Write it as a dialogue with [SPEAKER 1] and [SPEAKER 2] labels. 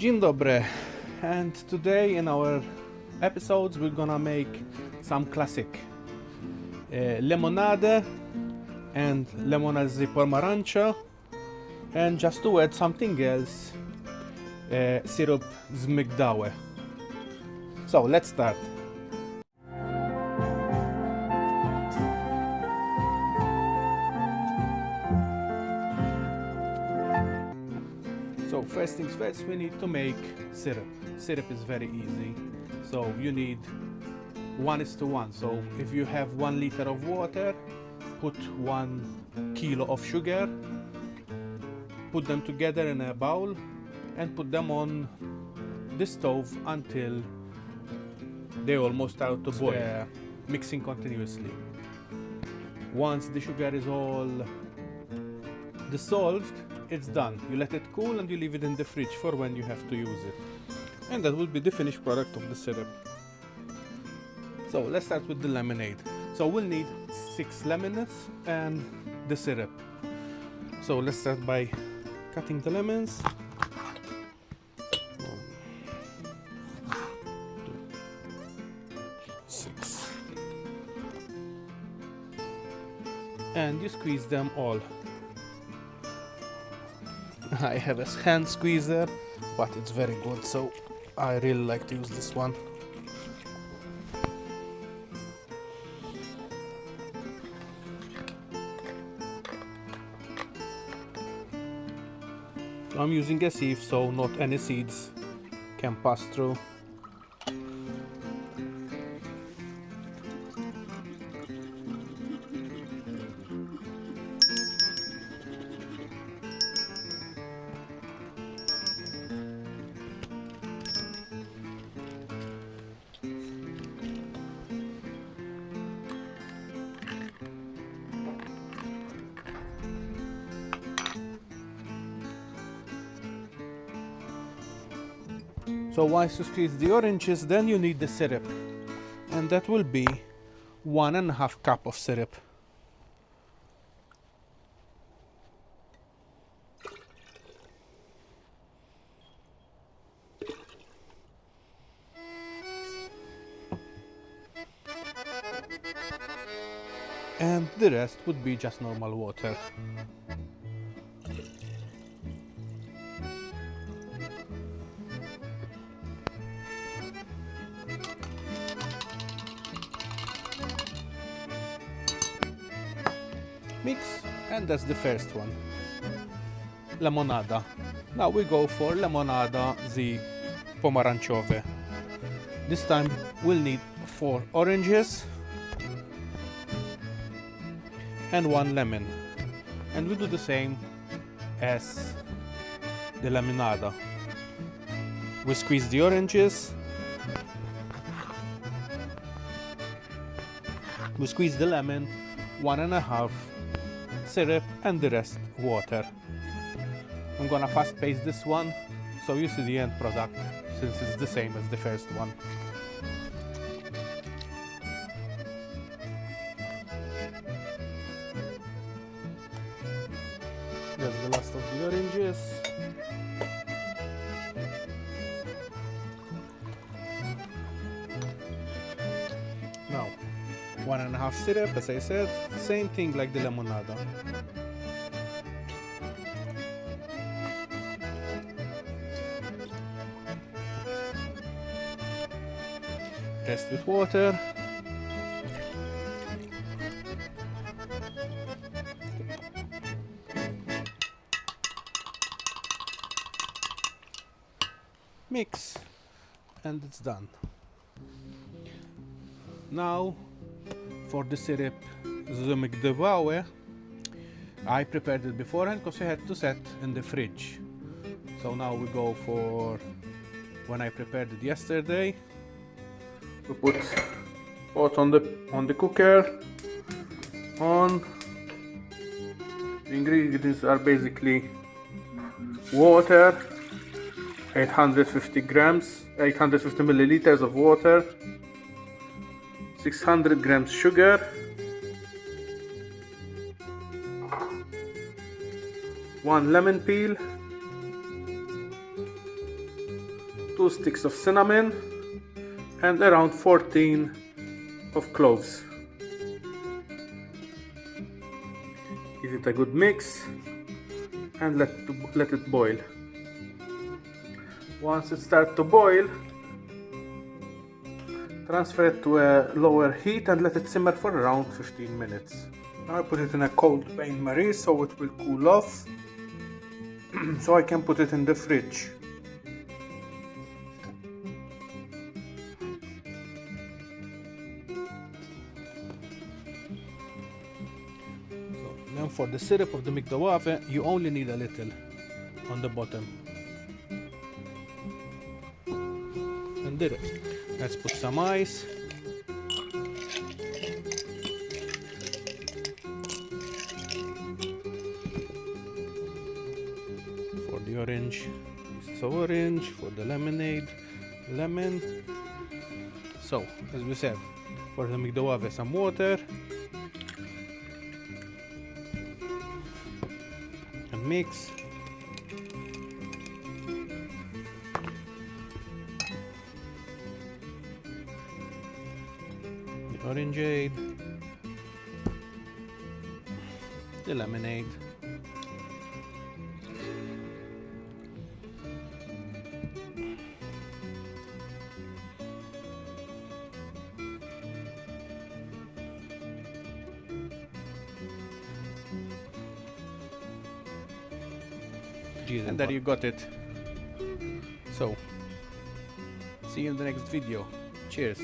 [SPEAKER 1] Dzień dobry, and today in our episodes we're gonna make some classic lemonade and lemonade z pomarańczy, and just to add something else, syrup z migdałowy. So let's start. So first things first, we need to make syrup. Syrup is very easy. So you need 1:1. So if you have 1 liter of water, put 1 kilo of sugar, put them together in a bowl and put them on the stove until they almost start to boil, mixing continuously. Once the sugar is all dissolved, it's done. You let it cool and you leave it in the fridge for when you have to use it. And that will be the finished product of the syrup. So let's start with the lemonade. So we'll need 6 lemons and the syrup. So let's start by cutting the lemons. 6. And you squeeze them all. I have a hand squeezer, but it's very good, so I really like to use this one. I'm using a sieve, so not any seeds can pass through. So once you squeeze the oranges, then you need the syrup, and that will be 1.5 cup of syrup. And the rest would be just normal water. Mix, and that's the first one. Lemoniada. Now we go for lemoniada z pomarańczowe. This time we'll need 4 oranges and 1 lemon. And we do the same as the lemoniada. We squeeze the oranges, we squeeze the lemon, 1.5 syrup, and the rest water. I'm gonna fast paste this one so you see the end product, since it's the same as the first one. That's the last of the oranges. Now 1.5 syrup, as I said, same thing like the lemonada. Rest with water. Mix, and it's done. Now for the syrup z migdałowy, I prepared it beforehand because I had to set in the fridge. So now we go for when I prepared it yesterday. We put pot on the cooker. On the ingredients are basically water, 850 milliliters of water, 600 grams sugar, 1 lemon peel, 2 sticks of cinnamon and around 14 of cloves. Give it a good mix and let it boil. Once it starts to boil, transfer it to a lower heat and let it simmer for around 15 minutes. Now I put it in a cold bain-marie so it will cool off, so I can put it in the fridge. Then for the syrup of the migdałowy, you only need a little on the bottom. And the rest. Let's put some ice. For the orange, pieces of orange. For the lemonade, lemon. So, as we said, for the migdałowy, some water. And mix. Orangeade, the lemonade, and there you got it. So, see you in the next video. Cheers.